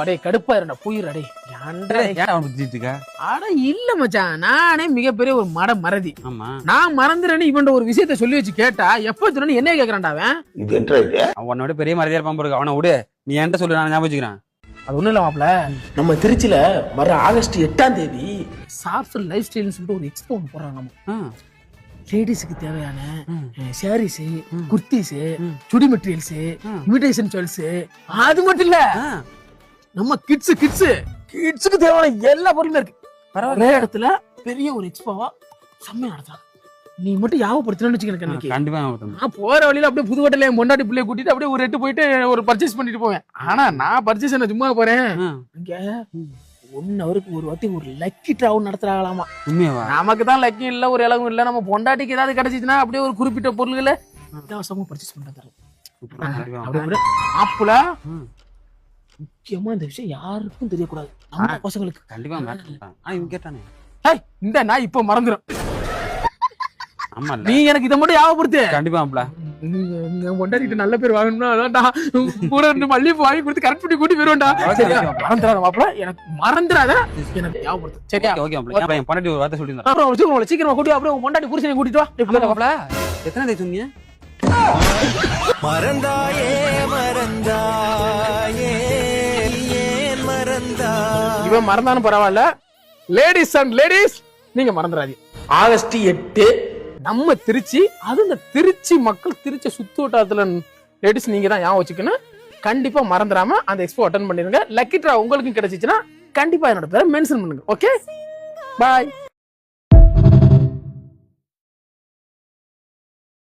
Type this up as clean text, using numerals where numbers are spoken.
அடே கடுப்பா இருடா போயிடா. அட இல்ல மச்சான், நானே மிகப்பெரிய ஒரு மறதி. நான் மறந்துறேன்னு இவன் ஒரு விஷயத்த சொல்லி வச்சு கேட்டா எப்ப சொன்னு என்ன கேக்குறான்டா அவன். உன்னோட பெரிய மறதியா இருப்பான். அவனை விடு, நீ என்கிட்ட சொல்லு, நான் ஞாபகம் வச்சுக்கிறேன். அது ஒண்ணும் இல்ல மாப்ள, நம்ம திருச்சியில வர ஆகஸ்ட் 8ஆம் தேதி சாஃப்ட் லைஃப் ஸ்டைல்னு சொல்லிட்டு ஒரு எக்ஸ்போ ஒன்று போடுறாங்க. நம்ம லேடிஸுக்கு தேவையான சாரீஸ், குர்த்திஸ், சுடி மெட்டீரியல்ஸ், இமிடேஷன் ஜுவல்ஸ், அது மட்டும் இல்ல நம்ம கிட்ஸுக்கு தேவையான எல்லா பொருளுமே இருக்கு. ஒரே இடத்துல பெரிய ஒரு எக்ஸ்போவா செம்மையா நடத்துறாங்க. நீ மட்டும் யாவப்படுத்தணும்னு வச்சுக்க. கண்டிப்பா நான் போற வழியில அப்படியே புதுக்கோட்டையில என் பொண்டாட்டி பிள்ளைய கூட்டிட்டு அப்படியே ஒரு எட்டு போயிட்டு ஒரு பர்ச்சேஸ் பண்ணிட்டு போவேன். ஆனா நான் பர்ச்சேஸ் என்ன சும்மா போறேன், இங்க 1 ஹவருக்கு ஒரு வாட்டி ஒரு லக்கி டிராவல் நடத்துறாங்களாமா. நமக்கு தான் லக்கி இல்ல, ஒரு இலவும் இல்ல, நம்ம பொண்டாட்டிக்கு ஏதாவது கிடைச்சிச்சுன்னா அப்படியே ஒரு குறிப்பிட்ட பொருள்களை இலவசமா பர்ச்சேஸ் பண்றாங்க. ஆப்புல முக்கியமா இந்த விஷயம் யாருக்கும் தெரியக்கூடாது, நம்ம பசங்களுக்கு. கண்டிப்பா இந்த நான் இப்ப மறந்துடும். நீ எனக்கு இதை மட்டும் யாவப்படுத்து. கண்டிப்பா பொண்டாட்டிட்டு நல்ல பேர் வாங்கணும்னா அதான்டா கூட 2 மல்லிகைப்பூ வாங்கி கொடுத்து கரெக்ட் பண்ணி கூட்டி போயிருவேன்டா. மறந்துடாத மாப்பிள, எனக்கு மறந்துடாத, எனக்கு யாவப்படுத்து. சரியா? என் பொண்டாட்டி ஒரு வார்த்தை சொல்லிருந்தா அப்புறம் சீக்கிரமா கூட்டி அப்புறம் உன் பொண்டாட்டி புருஷனை கூட்டிட்டு வா. மாப்பிள எத்தனை தேதி சொன்னீங்க? இவன் மறந்தாலும் பரவாயில்ல, லேடிஸ் அண்ட் லேடிஸ் நீங்க மறந்துடாதீங்க. ஆகஸ்ட் 8 நம்ம திருச்சி, அது இந்த திருச்சி மக்கள், திருச்சி சுத்து வட்டாரத்துல லேடிஸ் நீங்க தான் ஞாபகம் வச்சுக்கணும். கண்டிப்பா மறந்துடாம அந்த எக்ஸ்போ அட்டெண்ட் பண்ணிருங்க. லக்கி டிரா உங்களுக்கும் கிடைச்சிச்சுன்னா கண்டிப்பா என்னோட பேரை மென்ஷன் பண்ணுங்க. ஓகே, பாய்.